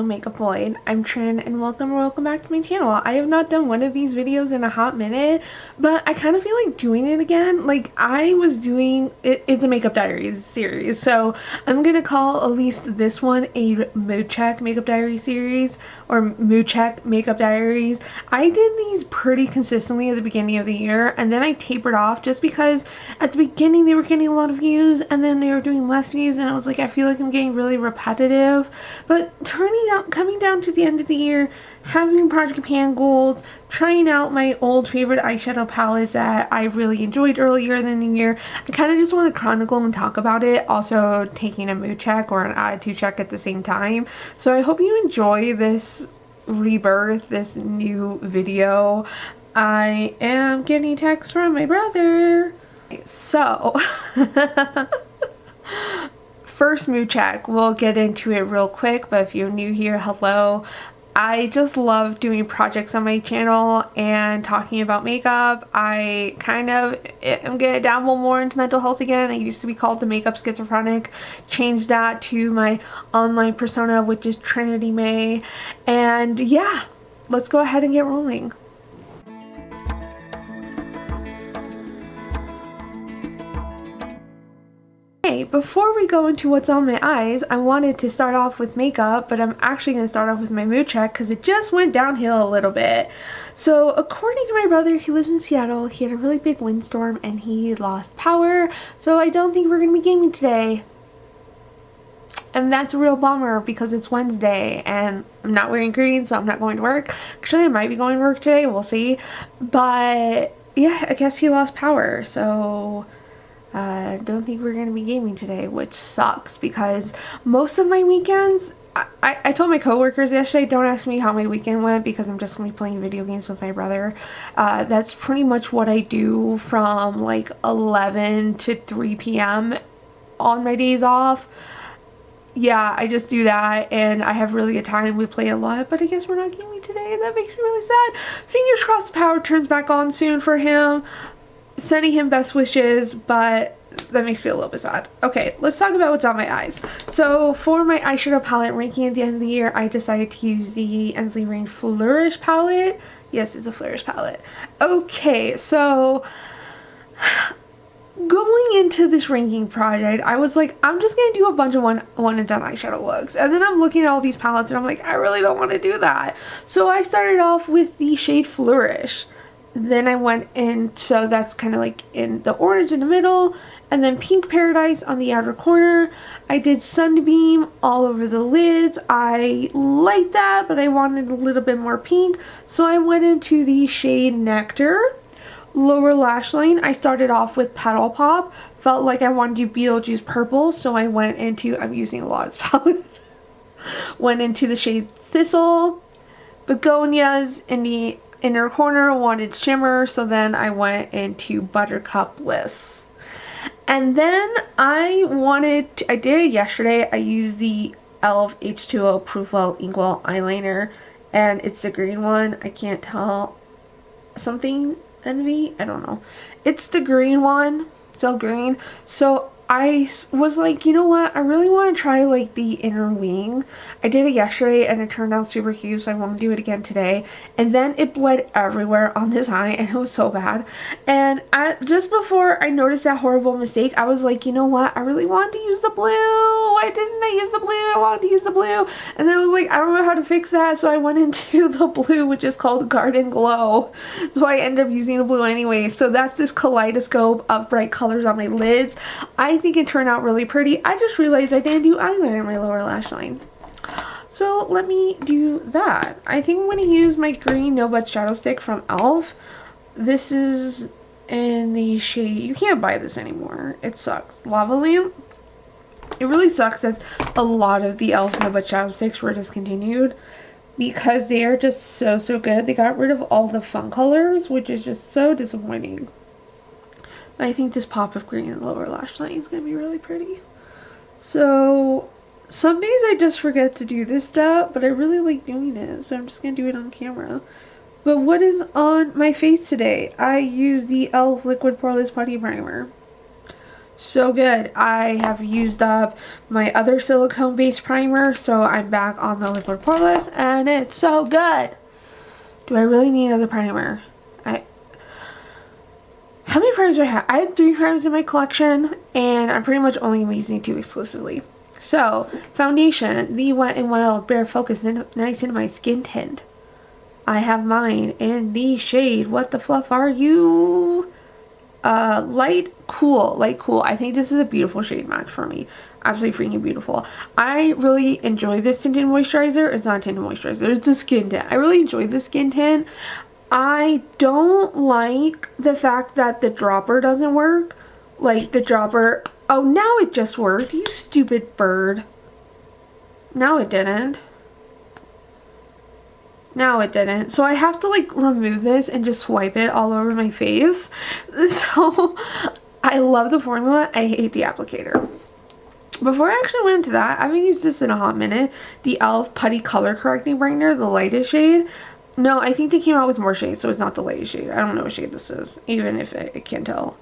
Makeup Void. I'm Trin and welcome back to my channel. I have not done one of these videos in a hot minute, but I kind of feel like doing it again. Like I was doing it's a Makeup Diaries series, so I'm gonna call at least this one a mood check makeup diary series or mood check makeup diaries. I did these pretty consistently at the beginning of the year, and then I tapered off just because at the beginning they were getting a lot of views and then they were doing less views, and I was like, I feel like I'm getting really repetitive. But coming down to the end of the year, having Project Pan goals, trying out my old favorite eyeshadow palettes that I really enjoyed earlier in the year, I kind of just want to chronicle and talk about it, also taking a mood check or an attitude check at the same time. So I hope you enjoy this rebirth, this new video. I am getting text from my brother. So first mood check, we'll get into it real quick, but if you're new here, hello. I just love doing projects on my channel and talking about makeup. I kind of am gonna dabble more into mental health again. I used to be called the makeup schizophrenic, changed that to my online persona, which is Trinity May. And yeah, let's go ahead and get rolling. Before we go into what's on my eyes, I wanted to start off with makeup, but I'm actually going to start off with my mood check because it just went downhill a little bit. So according to my brother, he lives in Seattle, he had a really big windstorm and he lost power, so I don't think we're going to be gaming today. And that's a real bummer because it's Wednesday and I'm not wearing green, so I'm not going to work. Actually, I might be going to work today, we'll see. But yeah, I guess he lost power, so I don't think we're going to be gaming today, which sucks because most of my weekends, I told my coworkers yesterday, don't ask me how my weekend went because I'm just going to be playing video games with my brother. That's pretty much what I do from like 11 to 3 p.m. on my days off. Yeah, I just do that and I have really good time. We play a lot, but I guess we're not gaming today and that makes me really sad. Fingers crossed the power turns back on soon for him. Sending him best wishes, but that makes me a little bit sad. Okay, let's talk about what's on my eyes. So for my eyeshadow palette ranking at the end of the year, I decided to use the Ensley Rain Flourish palette. Yes, it's a Flourish palette. Okay, so going into this ranking project, I was like, I'm just gonna do a bunch of one and done eyeshadow looks, and then I'm looking at all these palettes and I'm like, I really don't want to do that. So I started off with the shade Flourish. Then I went in, so that's kind of like in the orange in the middle, and then Pink Paradise on the outer corner. I did Sunbeam all over the lids. I like that, but I wanted a little bit more pink, so I went into the shade Nectar. Lower lash line, I started off with Petal Pop. Felt like I wanted to do Beetlejuice Purple, so I went into, I'm using a lot of this palette, went into the shade Thistle. Begonias in the inner corner, wanted shimmer, so then I went into Buttercup Bliss. And then I did it yesterday, I used the e.l.f. H2O Proof Inkwell eyeliner, and it's the green one. I can't tell, something envy, I don't know. It's the green one, still green. So I was like, you know what, I really want to try like the inner wing. I did it yesterday and it turned out super cute, so I want to do it again today. And then it bled everywhere on this eye and it was so bad. And just before I noticed that horrible mistake, I was like, you know what, I really wanted to use the blue. Why didn't I use the blue? I wanted to use the blue. And then I was like, I don't know how to fix that, so I went into the blue, which is called Garden Glow. So I ended up using the blue anyway. So that's this kaleidoscope of bright colors on my lids. I think it turned out really pretty. I just realized I didn't do eyeliner in my lower lash line. So let me do that. I think I'm going to use my green No But Shadow Stick from e.l.f. This is in the shade, you can't buy this anymore. It sucks. Lava Lamp. It really sucks that a lot of the e.l.f. No But Shadow Sticks were discontinued because they are just so good. They got rid of all the fun colors, which is just so disappointing. I think this pop of green in the lower lash line is going to be really pretty. So some days I just forget to do this step, but I really like doing it, so I'm just going to do it on camera. But what is on my face today? I use the e.l.f. Liquid Poreless Putty Primer. So good. I have used up my other silicone based primer, so I'm back on the liquid poreless, and it's so good. Do I really need another primer? How many primers do I have? I have 3 primers in my collection, and I'm pretty much only using 2 exclusively. So, foundation, the Wet n Wild Bare Focus Nice into My Skin Tint. I have mine in the shade, What the Fluff Are You? Light Cool. I think this is a beautiful shade match for me. Absolutely freaking beautiful. I really enjoy this tinted moisturizer. It's not a tinted moisturizer, it's a skin tint. I really enjoy the skin tint. I don't like the fact that the dropper doesn't work. Like the dropper, oh, now it just worked, you stupid bird. Now it didn't. Now it didn't. So I have to like remove this and just swipe it all over my face. So I love the formula. I hate the applicator. Before I actually went into that, I haven't used this in a hot minute. The e.l.f. Putty Color Correcting Brightener, the lightest shade. No, I think they came out with more shades, so it's not the latest shade. I don't know what shade this is, even if I can't tell.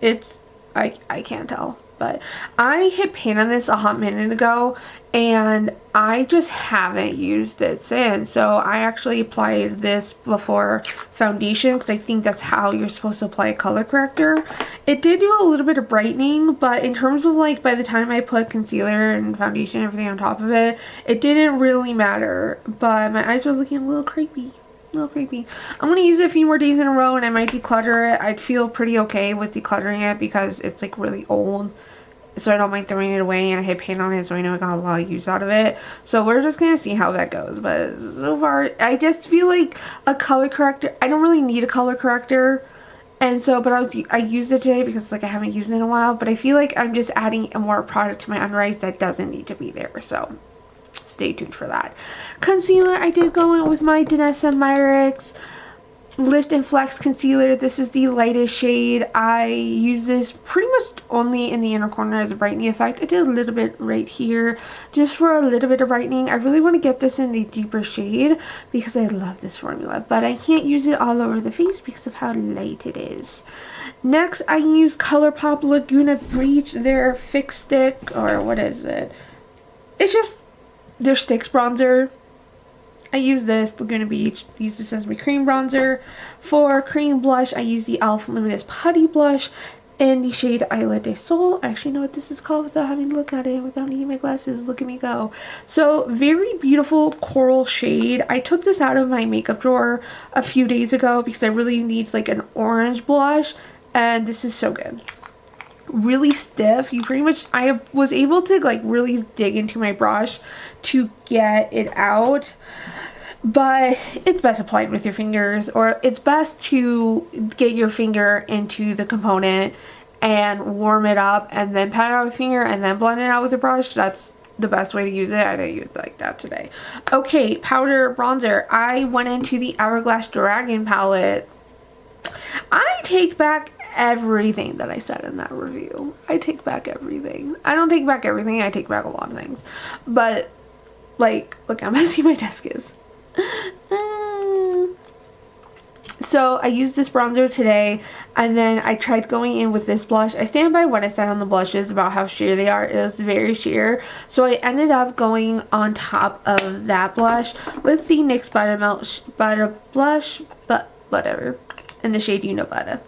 I can't tell. But I hit pan on this a hot minute ago, and I just haven't used it since. So I actually applied this before foundation, because I think that's how you're supposed to apply a color corrector. It did do a little bit of brightening, but in terms of like by the time I put concealer and foundation and everything on top of it, it didn't really matter. But my eyes are looking a little creepy. I'm going to use it a few more days in a row, and I might declutter it. I'd feel pretty okay with decluttering it because it's like really old, so I don't mind throwing it away, and I hit paint on it, so I know I got a lot of use out of it. So we're just going to see how that goes. But so far, I just feel like a color corrector, I don't really need a color corrector. And so, but I used it today because like I haven't used it in a while, but I feel like I'm just adding a more product to my under eyes that doesn't need to be there. So stay tuned for that. Concealer, I did go in with my Danessa Myricks Lift and Flex Concealer. This is the lightest shade. I use this pretty much only in the inner corner as a brightening effect. I did a little bit right here just for a little bit of brightening. I really want to get this in the deeper shade because I love this formula, but I can't use it all over the face because of how light it is. Next, I use ColourPop Laguna Beach, their Fix Stick, or what is it? It's just their Sticks bronzer. I use this, Laguna Beach, use this as my cream bronzer. For cream blush, I use the e.l.f. Luminous Putty Blush in the shade Isla de Sol. I actually know what this is called without having to look at it, without needing my glasses. Look at me go. So, very beautiful coral shade. I took this out of my makeup drawer a few days ago because I really need like an orange blush, and this is so good. Really stiff. You pretty much, I was able to like really dig into my brush to get it out, but it's best applied with your fingers, or it's best to get your finger into the component and warm it up and then pat it out with your finger and then blend it out with a brush. That's the best way to use it. I didn't use it like that today. Okay, powder bronzer. I went into the Hourglass Dragon palette. I take back everything that I said in that review. I take back everything. I don't take back everything, I take back a lot of things. But, like, look how messy my desk is. So, I used this bronzer today, and then I tried going in with this blush. I stand by what I said on the blushes about how sheer they are. It was very sheer. So, I ended up going on top of that blush with the NYX Butter Blush, but whatever, in the shade You Know Better.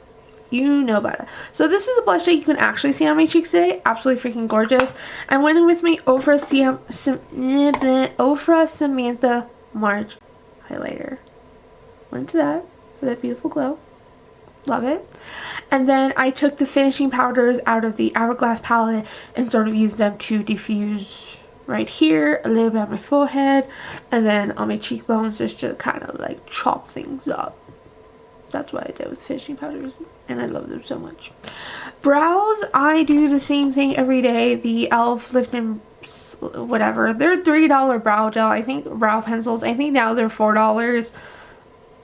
You know better. So this is the blush that you can actually see on my cheeks today. Absolutely freaking gorgeous. I went in with my Ofra Samantha March highlighter. Went into that for that beautiful glow. Love it. And then I took the finishing powders out of the Hourglass palette and sort of used them to diffuse right here, a little bit on my forehead, and then on my cheekbones just to kind of like chop things up. That's what I did with finishing powders, and I love them so much. Brows, I do the same thing every day. The e.l.f. Lift and whatever. They're $3 brow gel. I think brow pencils. I think now they're $4.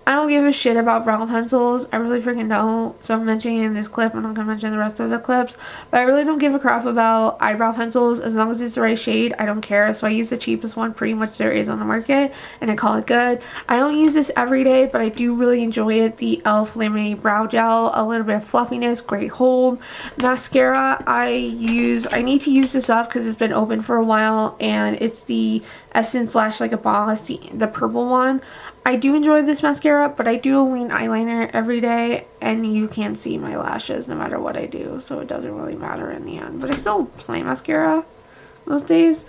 I don't give a shit about brow pencils. I really freaking don't. So I'm mentioning it in this clip. I'm not going to mention the rest of the clips. But I really don't give a crap about eyebrow pencils. As long as it's the right shade, I don't care. So I use the cheapest one pretty much there is on the market. And I call it good. I don't use this every day, but I do really enjoy it. The e.l.f. Laminated Brow Gel. A little bit of fluffiness. Great hold. Mascara I need to use this up because it's been open for a while. And it's the Essence Lash Like a Boss. The purple one. I do enjoy this mascara, but I do a wing eyeliner every day, and you can't see my lashes no matter what I do, so it doesn't really matter in the end. But I still apply mascara most days,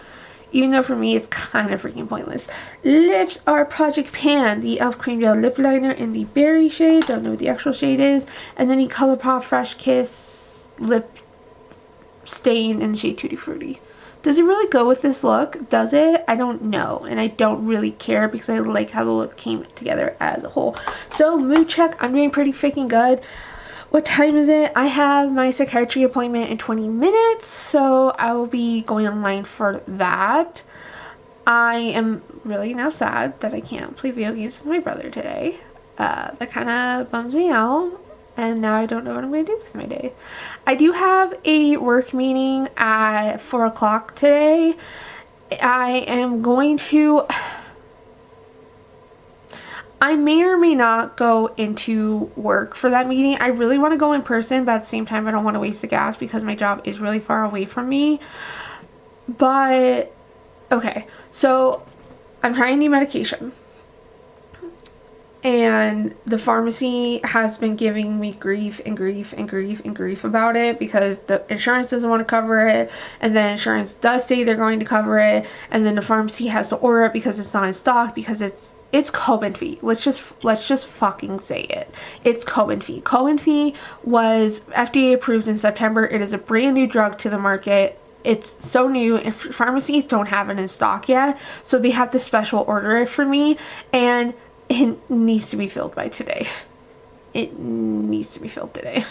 even though for me it's kind of freaking pointless. Lips are Project Pan, the e.l.f. Cream Gel Lip Liner in the Berry shade, don't know what the actual shade is, and then the ColourPop Fresh Kiss Lip Stain in the shade Tutti Frutti. Does it really go with this look? Does it? I don't know. And I don't really care because I like how the look came together as a whole. So, mood check. I'm doing pretty freaking good. What time is it? I have my psychiatry appointment in 20 minutes. So, I will be going online for that. I am really now sad that I can't play video games with my brother today. That kind of bums me out. And now I don't know what I'm going to do with my day. I do have a work meeting at 4 o'clock today. I may or may not go into work for that meeting. I really want to go in person, but at the same time I don't want to waste the gas because my job is really far away from me. But, okay. So, I'm trying new medication. And the pharmacy has been giving me grief about it because the insurance doesn't want to cover it, and then insurance does say they're going to cover it, and then the pharmacy has to order it because it's not in stock because it's Cobenfy. Let's just fucking say it. It's Cobenfy. Cobenfy was FDA approved in September. It is a brand new drug to the market. It's so new and pharmacies don't have it in stock yet, so they have to special order it for me, and it needs to be filled by today. It needs to be filled today.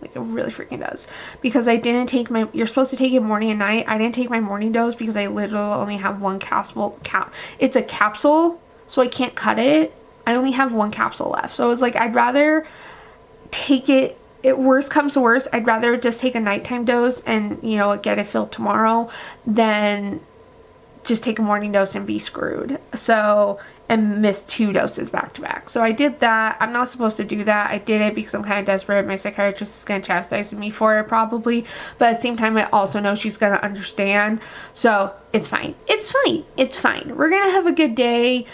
Like, it really freaking does. Because I didn't take my... You're supposed to take it morning and night. I didn't take my morning dose because I literally only have one capsule. It's a capsule, so I can't cut it. I only have one capsule left. So I was like, I'd rather take it... worst comes to worst, I'd rather just take a nighttime dose and, you know, get it filled tomorrow than just take a morning dose and be screwed. So... and missed 2 doses back to back. So I did that. I'm not supposed to do that. I did it because I'm kind of desperate. My psychiatrist is going to chastise me for it probably. But at the same time, I also know she's going to understand. So it's fine. It's fine. It's fine. We're going to have a good day.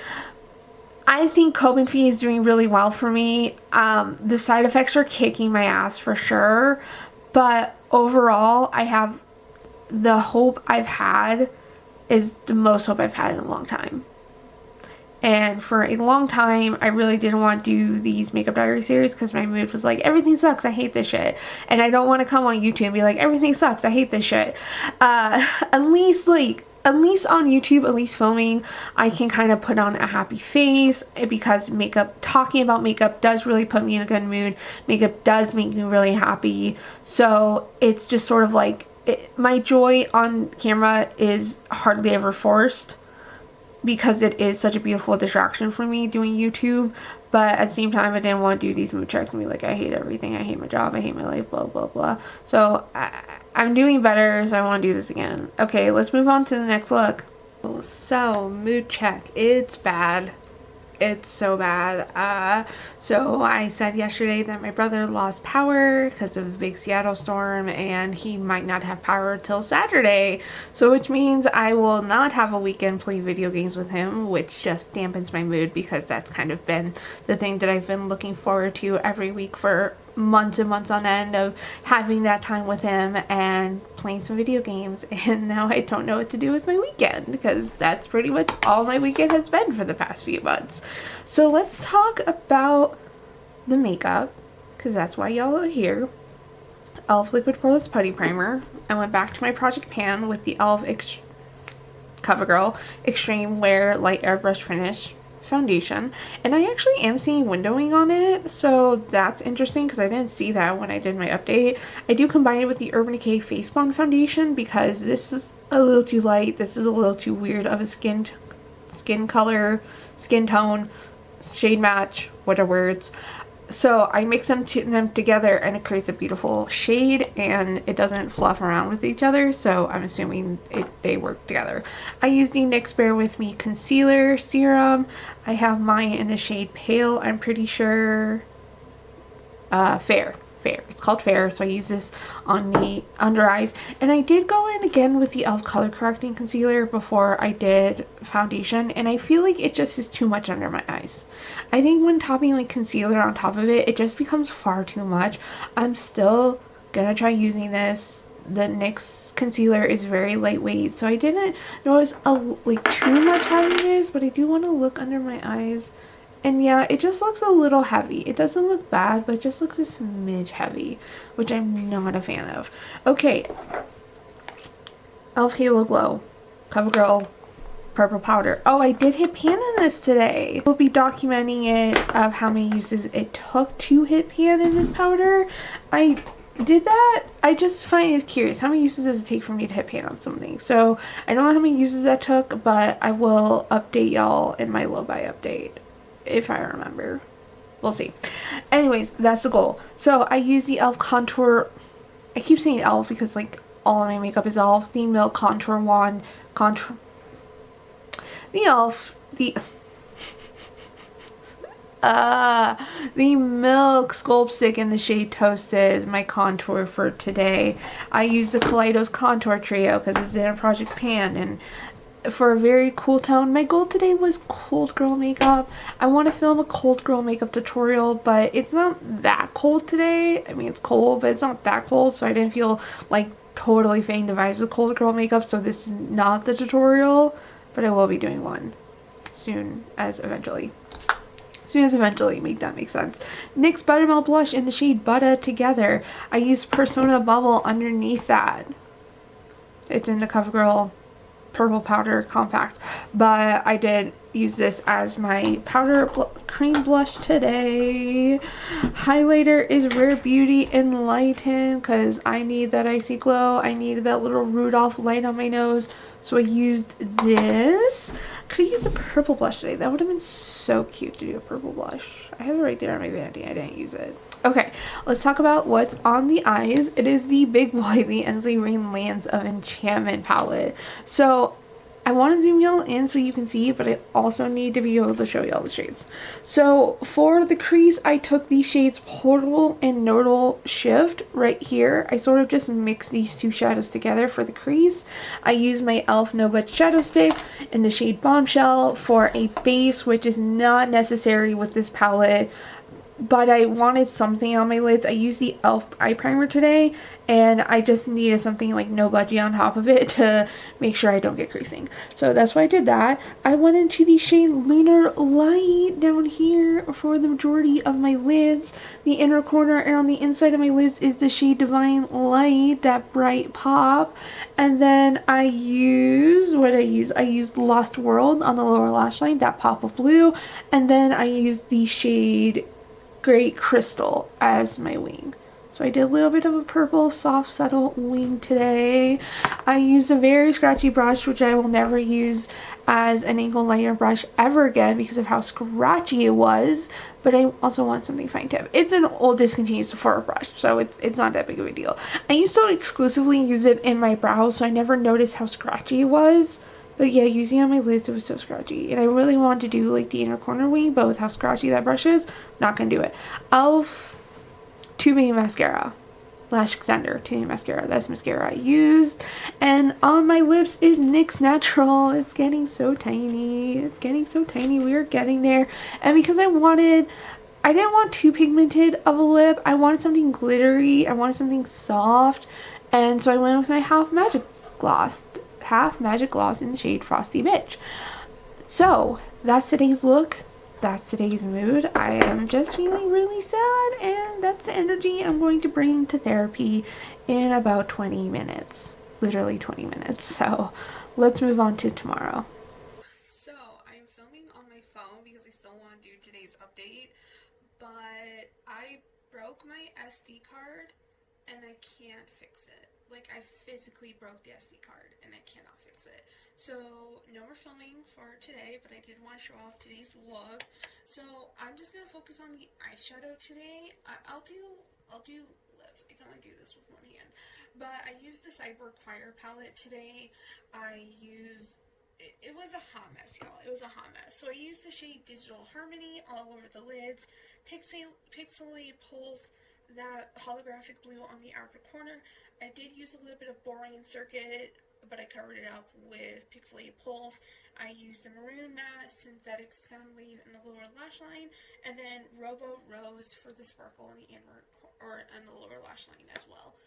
I think Cobenfy is doing really well for me. The side effects are kicking my ass for sure. But overall, I have the hope I've had is the most hope I've had in a long time. And for a long time, I really didn't want to do these Makeup Diary series because my mood was like, everything sucks, I hate this shit. And I don't want to come on YouTube and be like, everything sucks, I hate this shit. At least on YouTube, at least filming, I can kind of put on a happy face because talking about makeup does really put me in a good mood. Makeup does make me really happy. So it's just sort of like, my joy on camera is hardly ever forced, because it is such a beautiful distraction for me doing YouTube. But at the same time, I didn't want to do these mood checks and be like, I hate everything, I hate my job, I hate my life, blah blah blah. So I'm doing better, so I want to do this again. Okay, let's move on to the next look. So mood check, it's bad. It's so bad. So I said yesterday that my brother lost power because of the big Seattle storm, and he might not have power till Saturday. So which means I will not have a weekend playing video games with him, which just dampens my mood because that's kind of been the thing that I've been looking forward to every week for months and months on end, of having that time with him and playing some video games. And now I don't know what to do with my weekend because that's pretty much all my weekend has been for the past few months. So let's talk about the makeup because that's why y'all are here. e.l.f. Liquid Poreless Putty Primer. I went back to my Project Pan with the e.l.f. CoverGirl Extreme Wear Light Airbrush Finish foundation, and I actually am seeing windowing on it, so that's interesting because I didn't see that when I did my update. I do combine it with the Urban Decay Face Bond foundation because this is a little too light, this is a little too weird of a skin color, skin tone shade match, what are words? So I mix them together and it creates a beautiful shade and it doesn't fluff around with each other. So I'm assuming they work together. I use the NYX Bear With Me Concealer Serum. I have mine in the shade Pale, I'm pretty sure. Fair. It's called Fair. So I use this on the under eyes. And I did go in again with the e.l.f. color correcting concealer before I did foundation. And I feel like it just is too much under my eyes. I think when topping like concealer on top of it, it just becomes far too much. I'm still gonna try using this. The NYX concealer is very lightweight. So I didn't notice like too much heaviness. But I do want to look under my eyes. And yeah, it just looks a little heavy. It doesn't look bad, but it just looks a smidge heavy, which I'm not a fan of. Okay. e.l.f. Halo Glow. CoverGirl Purple Powder. Oh, I did hit pan in this today. We'll be documenting it of how many uses it took to hit pan in this powder. I did that. I just find it curious. How many uses does it take for me to hit pan on something? So I don't know how many uses that took, but I will update y'all in my low buy update. If I remember. We'll see. Anyways, that's the goal. So I use the e.l.f. contour. I keep saying e.l.f. because like all of my makeup is e.l.f. The Milk Contour Wand. The e.l.f. The Milk Sculpt Stick in the shade Toasted. My contour for today. I use the Kaleidos Contour Trio because it's in a Project Pan and for a very cool tone. My goal today was cold girl makeup. I want to film a cold girl makeup tutorial, but it's not that cold today. I mean, it's cold, but it's not that cold, so I didn't feel like totally fading the vibes of cold girl makeup, so this is not the tutorial, but I will be doing one soon as eventually. Make that make sense. NYX Buttermilk Blush in the shade Butter Together. I used Persona Bubble underneath that. It's in the CoverGirl Purple Powder Compact, but I did use this as my powder cream blush today. Highlighter is Rare Beauty Enlighten because I need that icy glow. I needed that little Rudolph light on my nose, so I used this. Could have used a purple blush today. That would have been so cute to do a purple blush. I have it right there on my vanity. I didn't use it. Okay, let's talk about what's on the eyes. It is the Big Boy, the Ensley Rain Lands of Enchantment palette. So I want to zoom y'all in so you can see, but I also need to be able to show y'all the shades. So for the crease, I took the shades Portal and Nodal Shift right here. I sort of just mixed these two shadows together for the crease. I used my e.l.f. No Budge Shadow Stick in the shade Bombshell for a base, which is not necessary with this palette, but I wanted something on my lids. I used the e.l.f. eye primer today, and I just needed something like no budgie on top of it to make sure I don't get creasing. So that's why I did that. I went into the shade Lunar Light down here for the majority of my lids. The inner corner and on the inside of my lids is the shade Divine Light, that bright pop. And then I used, I used Lost World on the lower lash line, that pop of blue. And then I used the shade Great Crystal as my wing. So I did a little bit of a purple soft subtle wing today. I used a very scratchy brush, which I will never use as an angled liner brush ever again because of how scratchy it was, but I also want something fine tip. It's an old discontinued Sephora brush, so it's not that big of a deal. I used to exclusively use it in my brows, so I never noticed how scratchy it was. But yeah, using it on my lids, it was so scratchy. And I really wanted to do like the inner corner wing, but with how scratchy that brush is, not gonna do it. e.l.f. Tubing Mascara. Lash Extender Tubing Mascara. That's mascara I used. And on my lips is NYX Natural. It's getting so tiny. It's getting so tiny. We are getting there. And because I didn't want too pigmented of a lip. I wanted something glittery. I wanted something soft. And so I went with my Half Magic Gloss in the shade Frosty Bitch. So that's today's look. That's today's mood. I am just feeling really sad, and that's the energy I'm going to bring to therapy in about 20 minutes. Literally 20 minutes. So let's move on to tomorrow. So I'm filming on my phone because I still want to do today's update, but I broke my SD card and I can't fix it. like I physically broke the SD card and I cannot fix it. So no more filming for today, but I did want to show off today's look. So I'm just gonna focus on the eyeshadow today. I'll do lips. I can only do this with one hand, but I used the Cyborg Fire palette today. It was a hot mess, y'all. It was a hot mess. So I used the shade Digital Harmony all over the lids, pixely pulsed that holographic blue on the outer corner. I did use a little bit of Boring Circuit, but I covered it up with Pixelated Pulse. I used a Maroon Matte Synthetic Sound Wave in the lower lash line, and then Robo Rose for the sparkle on the inner or on the lower lash line as well.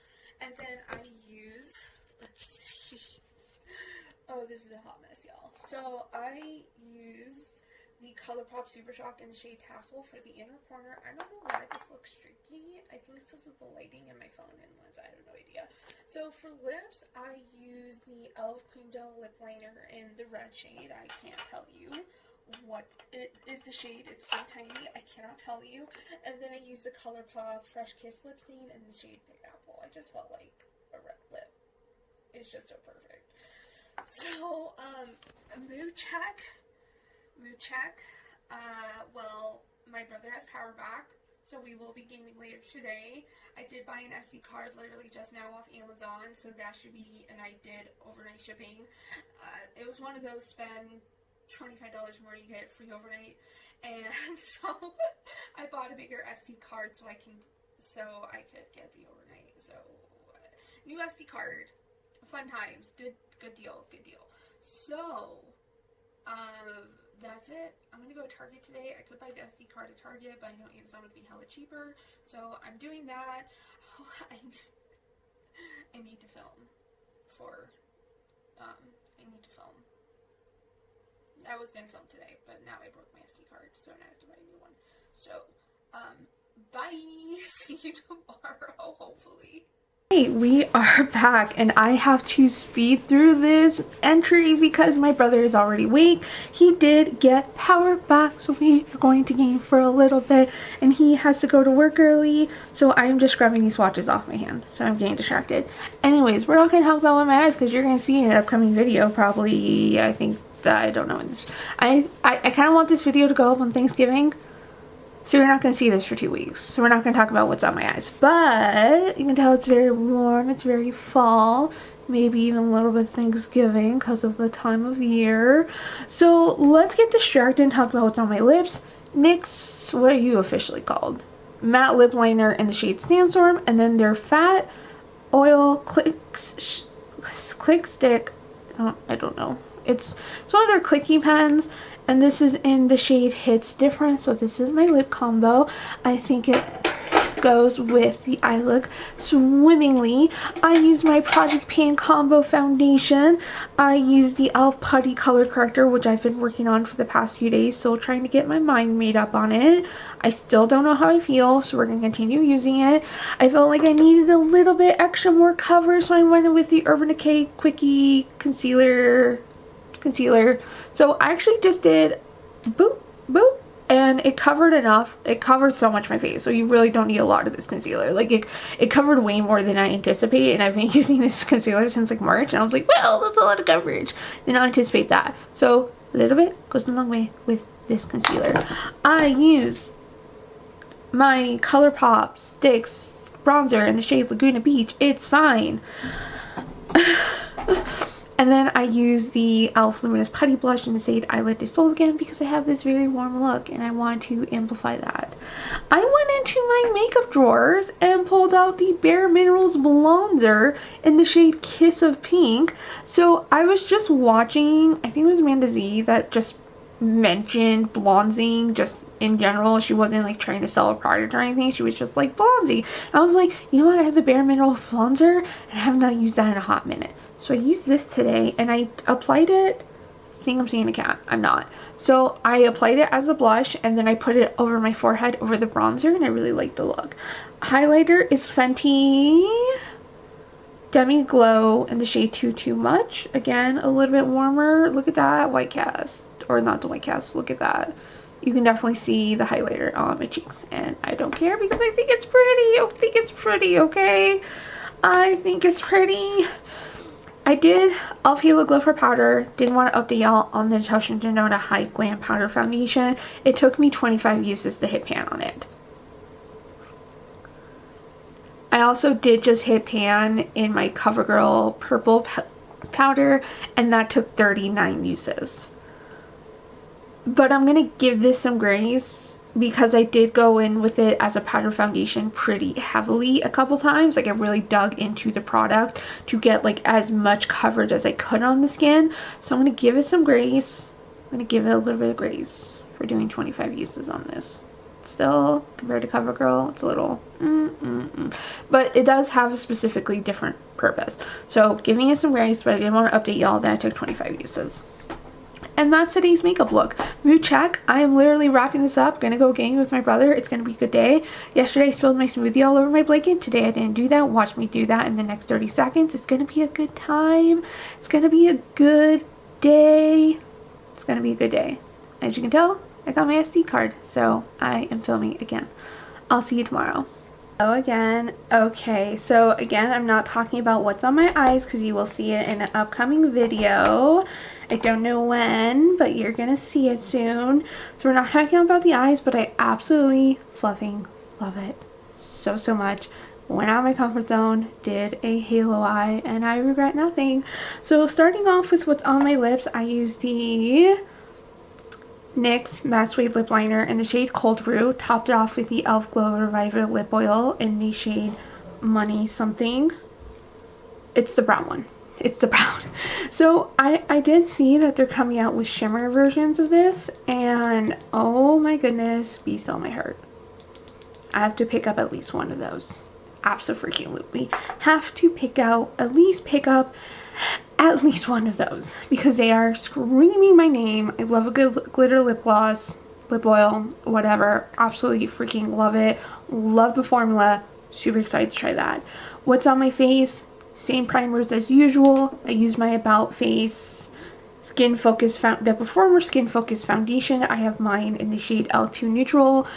And then I use, let's see. Oh, this is a hot mess, y'all. So I used the ColourPop Super Shock in the shade Tassel for the inner corner. I don't know why this looks streaky. I think it's because of the lighting in my phone and lens. I have no idea. So for lips, I use the e.l.f. Cream Gel Lip Liner in the red shade. I can't tell you what it is the shade. It's so tiny, I cannot tell you. And then I use the ColourPop Fresh Kiss Lip Stain in the shade Big Apple. I just felt like a red lip. It's just so perfect. So, mood check. Well, my brother has power back, so we will be gaming later today. I did buy an SD card literally just now off Amazon, so that should be, and I did overnight shipping. It was one of those spend $25 more, you get free overnight, and so I bought a bigger SD card so I could get the overnight. So, new SD card, fun times, good deal. So, that's it. I'm gonna go to Target today. I could buy the SD card at Target, but I know Amazon would be hella cheaper, so I'm doing that. Oh, I need to film for, I need to film. I was gonna film today, but now I broke my SD card, so now I have to buy a new one. So, bye! See you tomorrow, hopefully. Hey, we are back, and I have to speed through this entry because my brother is already awake. He did get power back, so we are going to game for a little bit, and he has to go to work early, so I'm just grabbing these swatches off my hand, so I'm getting distracted. Anyways, we're not going to talk about my eyes because you're going to see in an upcoming video, probably, I think, I don't know when this, I kind of want this video to go up on Thanksgiving. So you're not going to see this for 2 weeks. So we're not going to talk about what's on my eyes. But you can tell it's very warm. It's very fall. Maybe even a little bit Thanksgiving because of the time of year. So let's get distracted and talk about what's on my lips. NYX, what are you officially called? Matte lip liner in the shade Sandstorm. And then their Fat Oil Click Stick. I don't know. It's one of their clicky pens. And this is in the shade Hits Different. So this is my lip combo. I think it goes with the eye look swimmingly. I use my Project Pan Combo Foundation. I use the e.l.f. Putty Color Corrector, which I've been working on for the past few days. So trying to get my mind made up on it. I still don't know how I feel, so we're going to continue using it. I felt like I needed a little bit extra more cover, so I went with the Urban Decay Quickie Concealer. So I actually just did boop boop, and it covered enough. It covered so much my face, so you really don't need a lot of this concealer. Like it covered way more than I anticipated, and I've been using this concealer since like March, and I was like, well, that's a lot of coverage. Did not anticipate that. So a little bit goes a long way with this concealer. I use my ColourPop Sticks bronzer in the shade Laguna Beach. It's fine. And then I use the e.l.f. Luminous Putty Blush in the shade Eyelid Distilled again because I have this very warm look and I want to amplify that. I went into my makeup drawers and pulled out the Bare Minerals Bronzer in the shade Kiss of Pink. So I was just watching, I think it was Amanda Z that just mentioned bronzing just in general. She wasn't like trying to sell a product or anything. She was just like bronzy. I was like, you know what? I have the Bare Minerals Bronzer and I have not used that in a hot minute. So I used this today and I applied it, I think I'm seeing a cat, I'm not. So I applied it as a blush and then I put it over my forehead over the bronzer and I really like the look. Highlighter is Fenty Demi Glow in the shade Too Much. Again, a little bit warmer. Look at that white cast, or not the white cast, look at that. You can definitely see the highlighter on my cheeks and I don't care because I think it's pretty. Okay. I think it's pretty. I did e.l.f. Halo Glow for powder. Didn't want to update y'all on the Natasha Denona High Glam Powder Foundation. It took me 25 uses to hit pan on it. I also did just hit pan in my CoverGirl Purple powder, and that took 39 uses. But I'm going to give this some grace because I did go in with it as a powder foundation pretty heavily a couple times. Like I really dug into the product to get like as much coverage as I could on the skin. So I'm going to give it some grace. I'm going to give it a little bit of grace for doing 25 uses on this. Still, compared to CoverGirl, it's a little but it does have a specifically different purpose. So giving it some grace, but I did want to update y'all that I took 25 uses. And that's today's makeup look. Mood check. I am literally wrapping this up. Gonna go gaming with my brother. It's gonna be a good day. Yesterday I spilled my smoothie all over my blanket. Today I didn't do that. Watch me do that in the next 30 seconds. It's gonna be a good time. It's gonna be a good day. It's gonna be a good day. As you can tell, I got my SD card, so I am filming again. I'll see you tomorrow. Hello again. Okay, so again, I'm not talking about what's on my eyes because you will see it in an upcoming video. I don't know when, but you're gonna see it soon. So we're not talking about the eyes, but I absolutely fluffing love it so much. Went out of my comfort zone, did a halo eye, and I regret nothing. So starting off with what's on my lips, I used the NYX Matte Suede Lip Liner in the shade Cold Brew. Topped it off with the e.l.f. Glow Reviver Lip Oil in the shade Money Something. It's the brown one. It's the brown. So I did see that they're coming out with shimmer versions of this, and oh my goodness, be still my heart. I have to pick up at least one of those. Absolutely. Have to pick up at least one of those because they are screaming my name. I love a good glitter lip gloss, lip oil, whatever. Absolutely freaking love it. Love the formula. Super excited to try that. What's on my face? Same primers as usual. I use my About Face Skin Focus the Performer Skin Focus Foundation. I have mine in the shade L2 Neutral.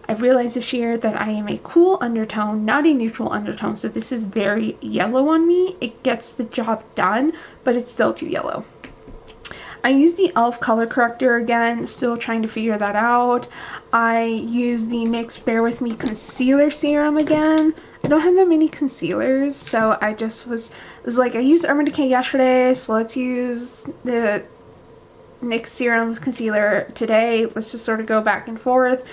I've realized this year that I am a cool undertone, not a neutral undertone, so this is very yellow on me. It gets the job done, but it's still too yellow. I use the e.l.f. color corrector again, still trying to figure that out. I use the NYX Bare With Me concealer serum again. I don't have that many concealers, so I just was like, I used Urban Decay yesterday, so let's use the NYX serum concealer today. Let's just sort of go back and forth.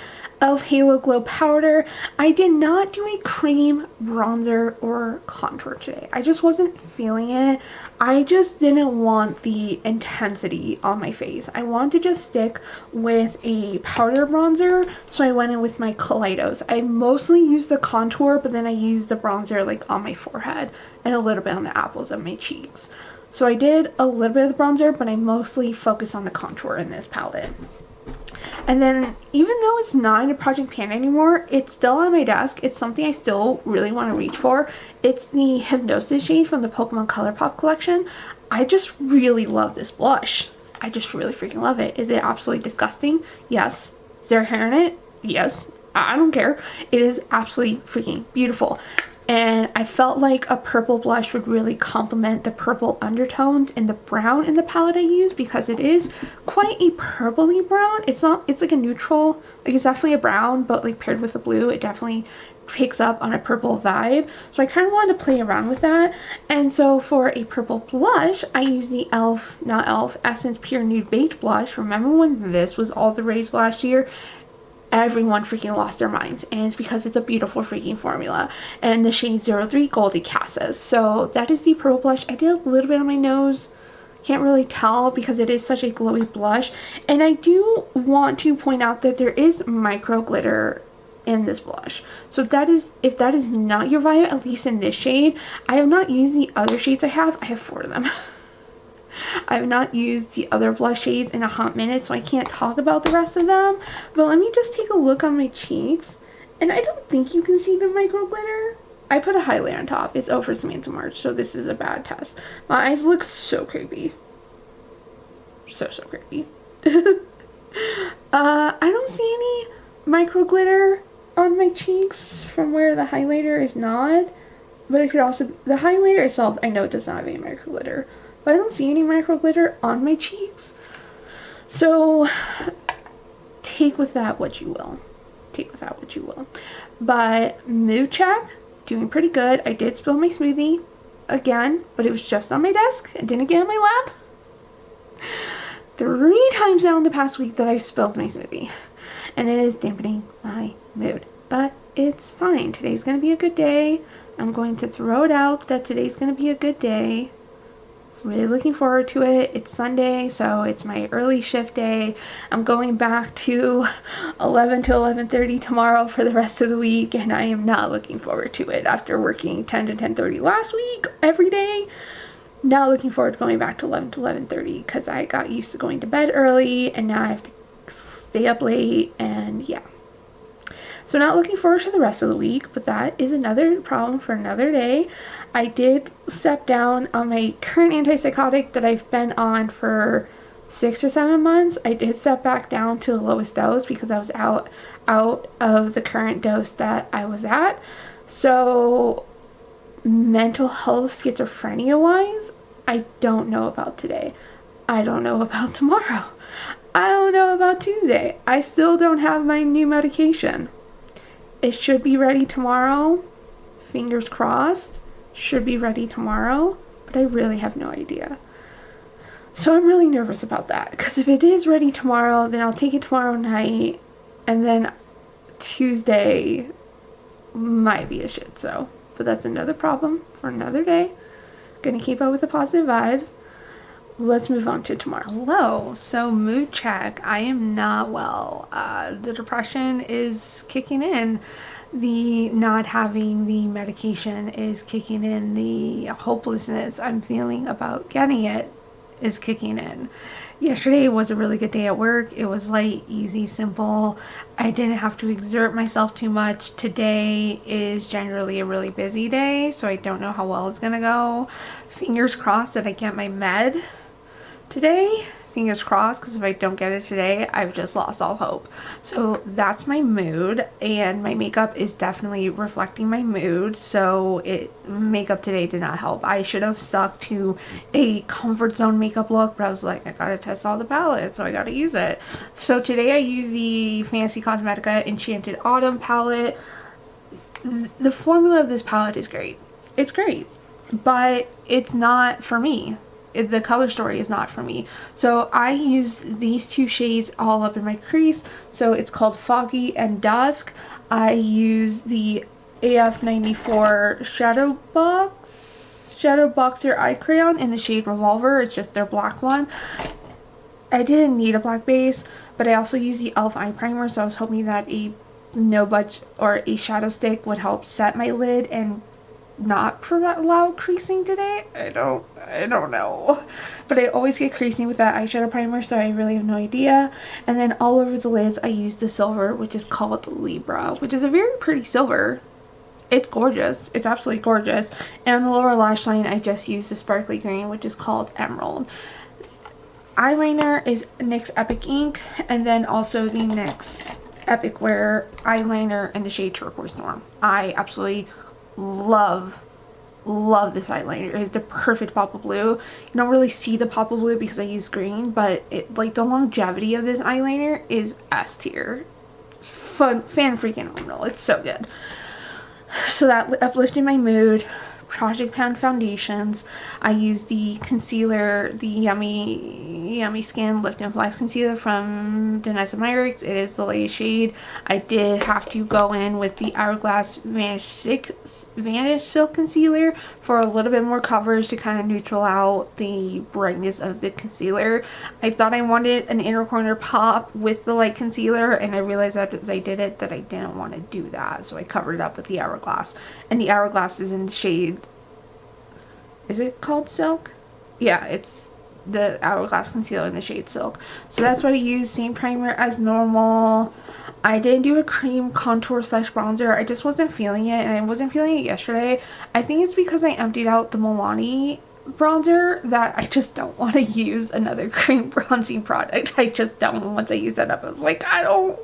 e.l.f. Halo Glow powder. I did not do a cream, bronzer, or contour today. I just wasn't feeling it. I just didn't want the intensity on my face. I wanted to just stick with a powder bronzer, so I went in with my Kaleidos. I mostly used the contour, but then I used the bronzer like on my forehead and a little bit on the apples of my cheeks. So I did a little bit of the bronzer, but I mostly focused on the contour in this palette. And then, even though it's not in a project pan anymore, it's still on my desk. It's something I still really want to reach for. It's the Hypnosis shade from the Pokemon ColourPop collection. I just really love this blush. I just really freaking love it. Is it absolutely disgusting? Yes. Is there hair in it? Yes. I don't care. It is absolutely freaking beautiful. And I felt like a purple blush would really complement the purple undertones and the brown in the palette I use, because it is quite a purpley brown. It's like a neutral, like it's definitely a brown, but like paired with the blue, it definitely picks up on a purple vibe. So I kind of wanted to play around with that. And so for a purple blush, I use the e.l.f. Essence Pure Nude Baked Blush. Remember when this was all the rage last year? Everyone freaking lost their minds, and it's because it's a beautiful freaking formula, and the shade 03 Goldie Cassis. So that is the purple blush. I did a little bit on my nose, can't really tell because it is such a glowy blush. And I do want to point out that there is micro glitter in this blush, so that is, if that is not your vibe, at least in this shade. I have not used the other shades I have 4 of them. I have not used the other blush shades in a hot minute, so I can't talk about the rest of them. But let me just take a look on my cheeks. And I don't think you can see the micro glitter. I put a highlight on top. It's over Samantha March, so this is a bad test. My eyes look so creepy. So creepy. I don't see any micro glitter on my cheeks from where the highlighter is not. But it could also, the highlighter itself, I know it does not have any micro glitter, but I don't see any micro glitter on my cheeks. So take with that what you will. Take with that what you will. But mood check, doing pretty good. I did spill my smoothie again, but it was just on my desk. It didn't get in my lap. 3 times now in the past week that I've spilled my smoothie, and it is dampening my mood. But it's fine. Today's gonna be a good day. I'm going to throw it out that today's gonna be a good day. Really looking forward to it. It's Sunday, so it's my early shift day. I'm going back to 11 to 11:30 tomorrow for the rest of the week, and I am not looking forward to it after working 10 to 10:30 last week every day. Now looking forward to going back to 11 to 11:30 because I got used to going to bed early, and now I have to stay up late, and yeah. So not looking forward to the rest of the week, but that is another problem for another day. I did step down on my current antipsychotic that I've been on for 6 or 7 months. I did step back down to the lowest dose because I was out of the current dose that I was at. So mental health, schizophrenia wise, I don't know about today. I don't know about tomorrow. I don't know about Tuesday. I still don't have my new medication. It should be ready tomorrow. Fingers crossed. Should be ready tomorrow, but I really have no idea. So I'm really nervous about that, because if it is ready tomorrow, then I'll take it tomorrow night, and then Tuesday might be a shit show. But that's another problem for another day. Gonna keep up with the positive vibes. Let's move on to tomorrow. Hello. So mood check. I am not well. The depression is kicking in. The not having the medication is kicking in. The hopelessness I'm feeling about getting it is kicking in. Yesterday was a really good day at work. It was light, easy, simple. I didn't have to exert myself too much. Today is generally a really busy day, so I don't know how well it's gonna go. Fingers crossed that I get my med today. Fingers crossed, because if I don't get it today, I've just lost all hope. So that's my mood, and my makeup is definitely reflecting my mood. So makeup today did not help. I should have stuck to a comfort zone makeup look, but I was like, I gotta test all the palettes, so I gotta use it. So today I use the Fantasy Cosmetica Enchanted Autumn palette. The formula of this palette is great. It's great, but it's not for me. The color story is not for me. So I use these 2 shades all up in my crease. So it's called Foggy and Dusk. I use the AF94 Shadow Boxer Eye Crayon in the shade Revolver. It's just their black one. I didn't need a black base, but I also use the e.l.f. eye primer, so I was hoping that a no budge or a shadow stick would help set my lid and not allow creasing today. I don't know, but I always get creasing with that eyeshadow primer, so I really have no idea. And then all over the lids I use the silver, which is called Libra, which is a very pretty silver. It's gorgeous. It's absolutely gorgeous. And on the lower lash line I just use the sparkly green, which is called Emerald. Eyeliner is NYX Epic Ink, and then also the NYX Epic Wear eyeliner in the shade Turquoise Storm. I absolutely love this eyeliner. It is the perfect pop of blue. You don't really see the pop of blue because I use green, but it, like, the longevity of this eyeliner is S tier. Fan freaking phenomenal. It's so good. So that uplifted my mood. Project Pan foundations. I use the concealer, the Yummy Skin Lift and Flex concealer from Danessa Myricks. It is the latest shade. I did have to go in with the Hourglass Vanish Silk concealer for a little bit more coverage to kind of neutral out the brightness of the concealer. I thought I wanted an inner corner pop with the light concealer, and I realized as I did it that I didn't want to do that, so I covered it up with the Hourglass. And the Hourglass is in the shade, is it called Silk? Yeah, it's the Hourglass concealer in the shade Silk. So that's what I use. Same primer as normal. I didn't do a cream contour slash bronzer. I just wasn't feeling it, and I wasn't feeling it yesterday. I think it's because I emptied out the Milani bronzer that I just don't want to use another cream bronzing product. I just don't. Once I use that up, I was like, I don't.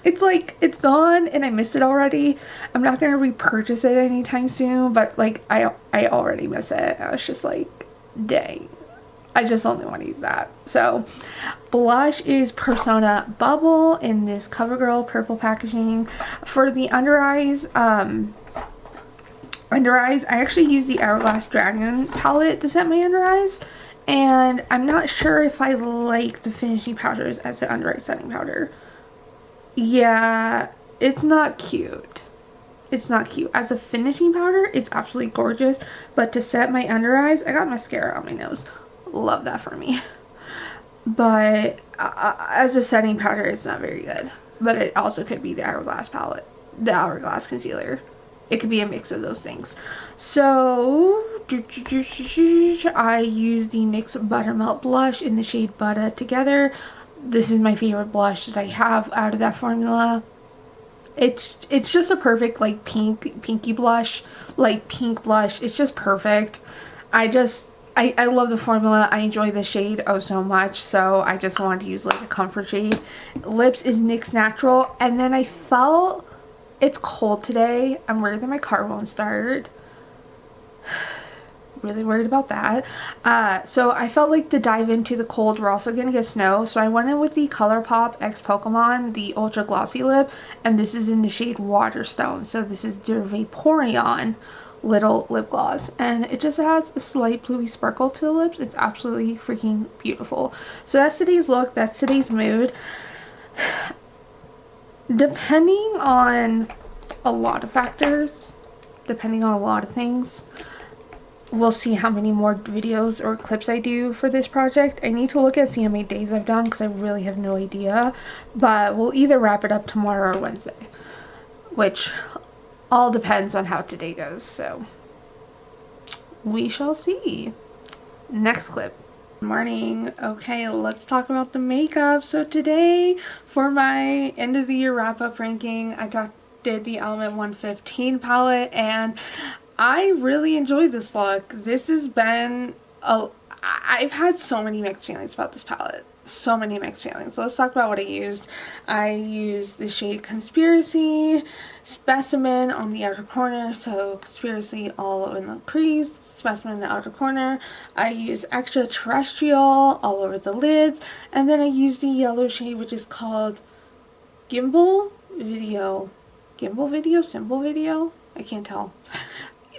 It's like, it's gone and I missed it already. I'm not going to repurchase it anytime soon, but like I already miss it. I was just like, dang. I just only want to use that. So blush is Persona Bubble in this CoverGirl purple packaging. For the under eyes, I actually use the Hourglass Dragon palette to set my under eyes, and I'm not sure if I like the finishing powders as an under eye setting powder. Yeah, it's not cute. It's not cute. As a finishing powder, it's absolutely gorgeous, but to set my under eyes, I got mascara on my nose. Love that for me. But as a setting powder, it's not very good. But it also could be the Hourglass palette, the Hourglass concealer. It could be a mix of those things. So I use the NYX Buttermelt blush in the shade Butter Together. This is my favorite blush that I have out of that formula. It's just a perfect like pinky blush, like pink blush. It's just perfect. I love the formula. I enjoy the shade oh so much, so I just wanted to use like a comfort shade. Lips is NYX Natural, and then I felt it's cold today. I'm worried that my car won't start. Really worried about that. So I felt like to dive into the cold, we're also gonna get snow, so I went in with the ColourPop X Pokemon, the Ultra Glossy Lip, and this is in the shade Waterstone. So this is their Vaporeon little lip gloss, and it just has a slight bluey sparkle to the lips. It's absolutely freaking beautiful. So that's today's look. That's today's mood. Depending on a lot of factors, depending on a lot of things, we'll see how many more videos or clips I do for this project. I need to look at see how many days I've done because I really have no idea, but we'll either wrap it up tomorrow or Wednesday, which all depends on how today goes, so we shall see. Next clip. Morning. Okay, let's talk about the makeup. So today, for my end of the year wrap up ranking, I did the Element 115 palette, and I really enjoyed this look. This has been I've had so many mixed feelings about this palette. So many mixed feelings. So let's talk about what I used. I used the shade Conspiracy, Specimen on the outer corner, so Conspiracy all in the crease, Specimen in the outer corner. I used Extraterrestrial all over the lids, and then I used the yellow shade, which is called Symbol Video, I can't tell.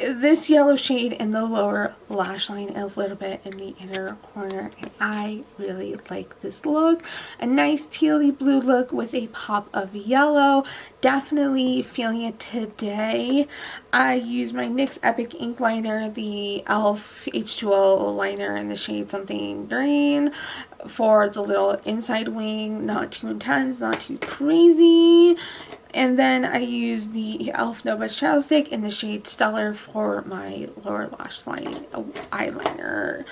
This yellow shade in the lower lash line, a little bit in the inner corner, and I really like this look. A nice tealy blue look with a pop of yellow. Definitely feeling it today. I used my NYX Epic Ink Liner, the e.l.f. H2O liner in the shade Something Green for the little inside wing. Not too intense, not too crazy. And then I used the e.l.f. No Budge Shadow Stick in the shade Stellar for my lower lash line eyeliner.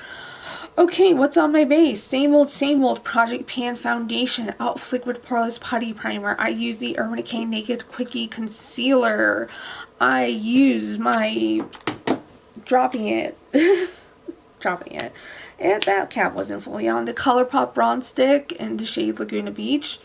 Okay, what's on my base? Same old Project Pan Foundation, e.l.f. Liquid Poreless Putty Primer. I use the Urban Decay Naked Quickie Concealer. I use my dropping it, and that cap wasn't fully on. The ColourPop Bronze Stick in the shade Laguna Beach.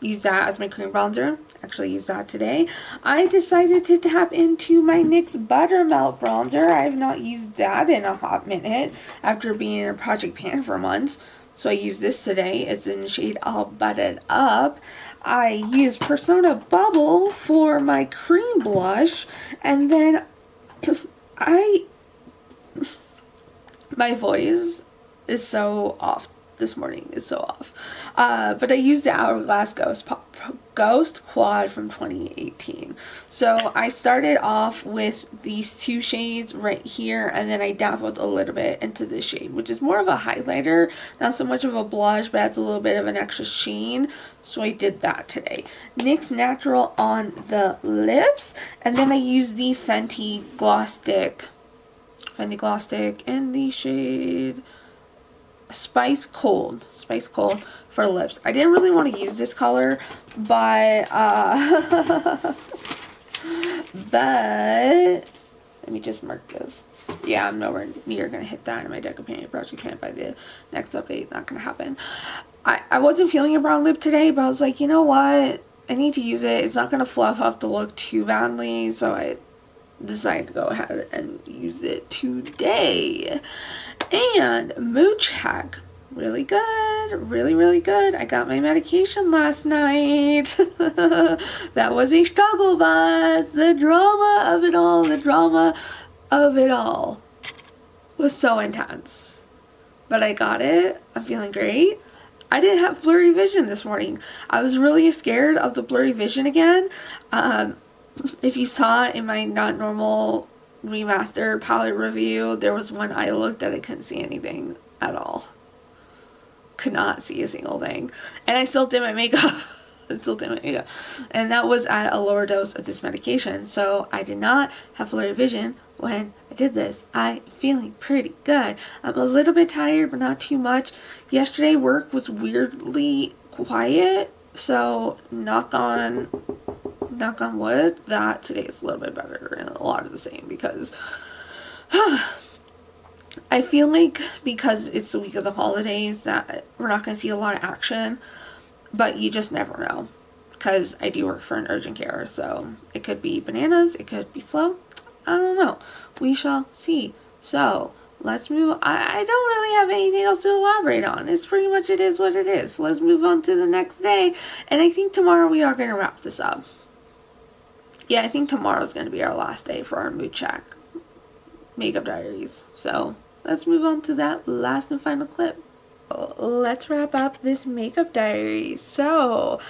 Use that as my cream bronzer. Actually use that today. I decided to tap into my NYX Buttermelt bronzer. I have not used that in a hot minute after being in a Project Pan for months. So I use this today. It's in the shade All Butted Up. I use Persona Bubble for my cream blush. And then my voice is so off this morning. It's so off. But I used the Hourglass Ghost Quad from 2018. So I started off with these two shades right here, and then I dabbled a little bit into this shade, which is more of a highlighter, not so much of a blush, but adds a little bit of an extra sheen. So I did that today. NYX Natural on the lips, and then I used the Fenty Gloss Stick in the shade Spice Cold for lips. I didn't really want to use this color, but Let me just mark this. Yeah, I'm nowhere near going to hit that in my Deco Painting Project Pan by the next update. Not going to happen. I wasn't feeling a brown lip today, but I was like, you know what? I need to use it. It's not going to fluff up the look too badly, so I decided to go ahead and use it today. And mood check. Really good. Really, really good. I got my medication last night. That was a struggle bus. The drama of it all. The drama of it all was so intense. But I got it. I'm feeling great. I didn't have blurry vision this morning. I was really scared of the blurry vision again. If you saw it in my Not Normal remastered palette review, there was one eye look that I couldn't see anything at all. Could not see a single thing. And I still did my makeup. And that was at a lower dose of this medication. So I did not have blurry vision when I did this. I'm feeling pretty good. I'm a little bit tired, but not too much. Yesterday work was weirdly quiet. So knock on wood, that today is a little bit better and a lot of the same, because I feel like because it's the week of the holidays that we're not going to see a lot of action, but you just never know, because I do work for an urgent care, so it could be bananas, it could be slow, I don't know, we shall see. So let's move. I don't really have anything else to elaborate on. It's pretty much, it is what it is. So let's move on to the next day, and I think tomorrow we are going to wrap this up. Yeah, I think tomorrow's going to be our last day for our mood check makeup diaries. So let's move on to that last and final clip. Let's wrap up this makeup diary. So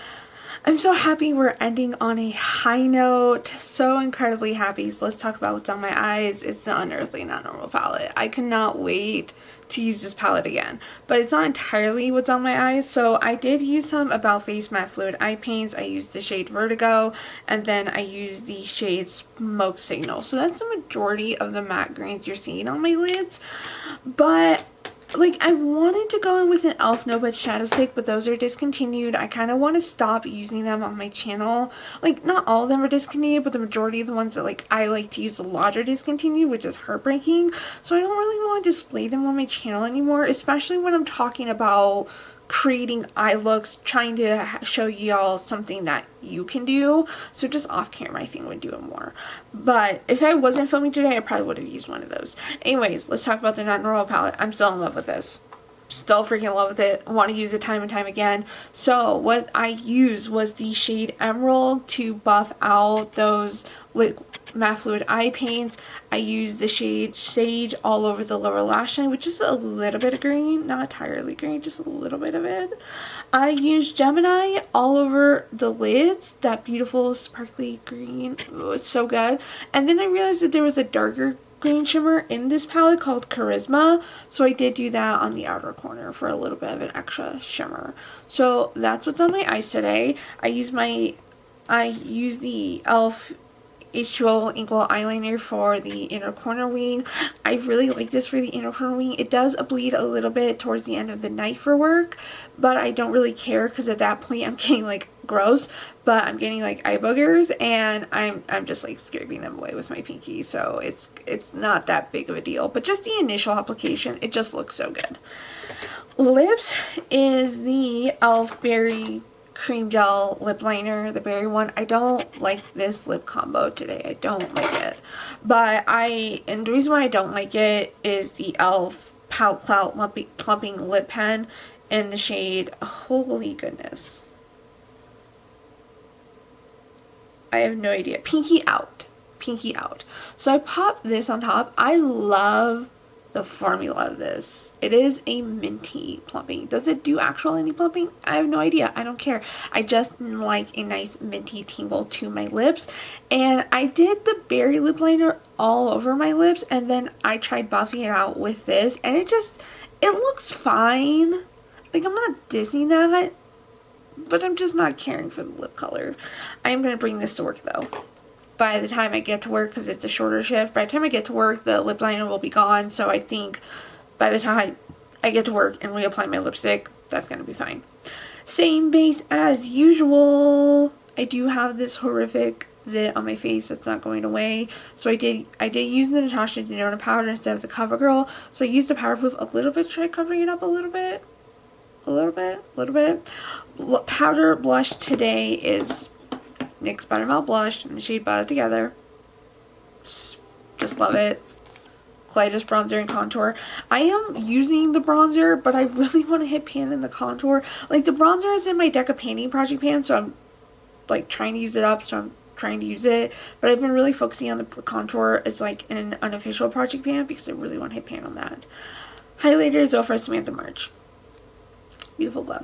I'm so happy we're ending on a high note. So incredibly happy. So let's talk about what's on my eyes. It's the Unearthly Not Normal palette. I cannot wait to use this palette again, but it's not entirely what's on my eyes. So I did use some About Face Matte Fluid Eye Paints. I used the shade Vertigo, and then I used the shade Smoke Signal. So that's the majority of the matte greens you're seeing on my lids. But like, I wanted to go in with an e.l.f. No Budge Shadow Stick, but those are discontinued. I kind of want to stop using them on my channel. Like, not all of them are discontinued, but the majority of the ones that, like, I like to use a lot are discontinued, which is heartbreaking. So I don't really want to display them on my channel anymore, especially when I'm talking about creating eye looks, trying to show y'all something that you can do. So just off camera, I think I would do it more. But if I wasn't filming today, I probably would have used one of those. Anyways, let's talk about the Not Normal palette. I'm still in love with this. Still freaking in love with it. I want to use it time and time again. So what I used was the shade Emerald to buff out those matte fluid eye paints. I used the shade Sage all over the lower lash line, which is a little bit of green, not entirely green, just a little bit of it. I used Gemini all over the lids, that beautiful sparkly green. Oh, it's so good. And then I realized that there was a darker green shimmer in this palette called Charisma, so I did do that on the outer corner for a little bit of an extra shimmer. So that's what's on my eyes today. I use the e.l.f. H2O Inkwell eyeliner for the inner corner wing. I really like this for the inner corner wing. It does bleed a little bit towards the end of the night for work, but I don't really care, because at that point I'm getting like gross, but I'm getting like eye boogers, and I'm just like scraping them away with my pinky, so it's not that big of a deal. But just the initial application, it just looks so good. Lips is the e.l.f. Berry Cream Gel Lip Liner, the berry one. I don't like this lip combo today. I don't like it. And the reason why I don't like it is the e.l.f. Pout Clout Plumping Lip Pen in the shade, holy goodness, I have no idea. Pinky Out. So I popped this on top. I love the formula of this. It is a minty plumping. Does it do actual any plumping? I have no idea. I don't care. I just like a nice minty tingle to my lips. And I did the berry lip liner all over my lips, and then I tried buffing it out with this, and it looks fine. Like, I'm not dissing that, but I'm just not caring for the lip color. I am going to bring this to work though. By the time I get to work, because it's a shorter shift, by the time I get to work, the lip liner will be gone. So I think by the time I get to work and reapply my lipstick, that's going to be fine. Same base as usual. I do have this horrific zit on my face that's not going away. So I did use the Natasha Denona powder instead of the CoverGirl. So I used the Powerproof a little bit to try covering it up a little bit. Powder blush today is NYX Buttermelt Blush in the shade Butter Together. Just love it. Kaleidos bronzer and contour. I am using the bronzer, but I really want to hit pan in the contour. Like, the bronzer is in my Deca Painting project pan, so I'm like trying to use it up, so I'm trying to use it. But I've been really focusing on the contour as like an unofficial project pan because I really want to hit pan on that. Highlighter is Zofra Samantha March. Beautiful glow.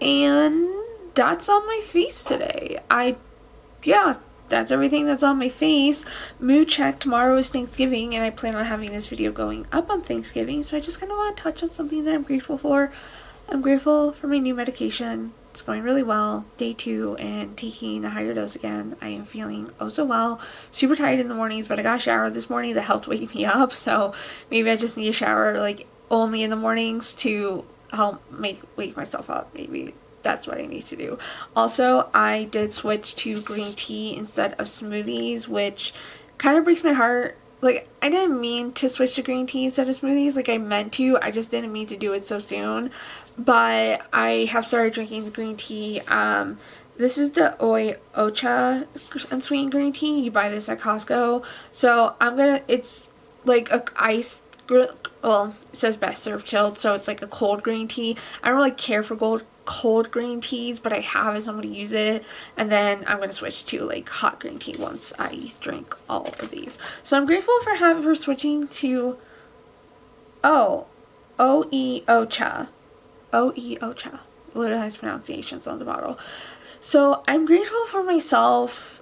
And that's on my face today. Yeah, that's everything that's on my face. Mood check. Tomorrow is Thanksgiving, and I plan on having this video going up on Thanksgiving, so I just kind of want to touch on something that I'm grateful for. I'm grateful for my new medication. It's going really well. Day 2 and taking a higher dose again. I am feeling oh so well. Super tired in the mornings, but I got a shower this morning that helped wake me up, so maybe I just need a shower like only in the mornings to help wake myself up. Maybe that's what I need to do. Also, I did switch to green tea instead of smoothies, which kind of breaks my heart. Like, I didn't mean to switch to green tea instead of smoothies. Like, I meant to. I just didn't mean to do it so soon. But I have started drinking the green tea. This is the Ocha unsweetened green tea. You buy this at Costco. So it's like a well, it says best served chilled, so it's like a cold green tea. I don't really care for cold green teas, but I have as somebody use it, and then I'm going to switch to like hot green tea once I drink all of these. So I'm grateful for switching to Ocha. Ocha. Literally has pronunciations on the bottle. So I'm grateful for myself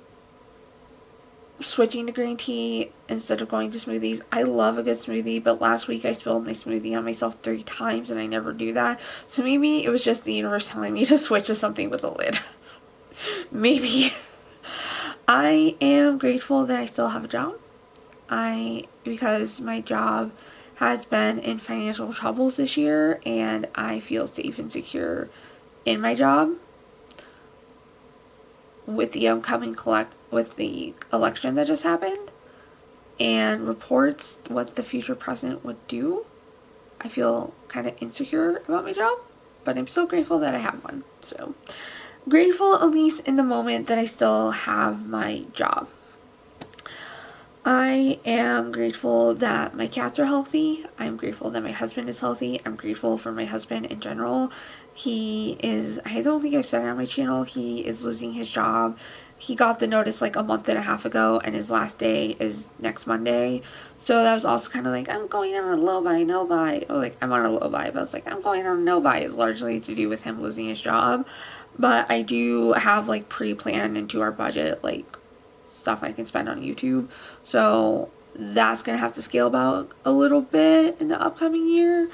switching to green tea instead of going to smoothies. I love a good smoothie, but last week I spilled my smoothie on myself 3 times, and I never do that. So maybe it was just the universe telling me to switch to something with a lid. Maybe. I am grateful that I still have a job. Because my job has been in financial troubles this year, and I feel safe and secure in my job. With the with the election that just happened and reports what the future president would do, I feel kind of insecure about my job, but I'm still grateful that I have one. So grateful, at least in the moment, that I still have my job. I am grateful that my cats are healthy. I'm grateful that my husband is healthy. I'm grateful for my husband in general. I don't think I've said it on my channel, he is losing his job. He got the notice like a month and a half ago, and his last day is next Monday. So that was also kind of like, I'm going on a low buy, no buy. Or like, I'm on a low buy, but it's like, I'm going on a no buy is largely to do with him losing his job. But I do have like pre-planned into our budget, like stuff I can spend on YouTube. So that's going to have to scale back a little bit in the upcoming year.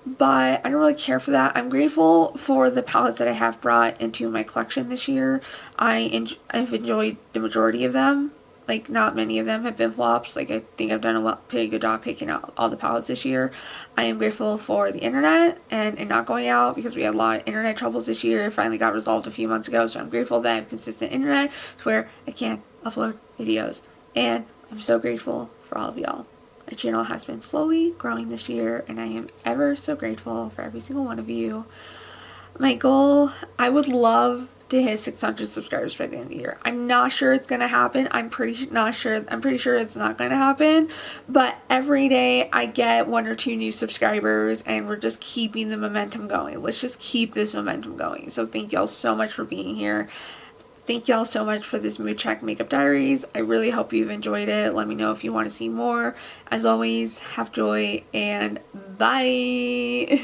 But I don't really care for that. I'm grateful for the palettes that I have brought into my collection this year. I've enjoyed the majority of them. Like, not many of them have been flops. Like, I think I've done a pretty good job picking out all the palettes this year. I am grateful for the internet and it not going out, because we had a lot of internet troubles this year. It finally got resolved a few months ago. So I'm grateful that I have consistent internet where I can upload videos. And I'm so grateful for all of y'all. My channel has been slowly growing this year, and I am ever so grateful for every single one of you. My goal, I would love to hit 600 subscribers by the end of the year. I'm not sure it's gonna happen. I'm pretty sure it's not gonna happen. But every day I get 1 or 2 new subscribers, and we're just keeping the momentum going. Let's just keep this momentum going. So thank y'all so much for being here. Thank y'all so much for this Mood Check Makeup Diaries. I really hope you've enjoyed it. Let me know if you want to see more. As always, have joy and bye.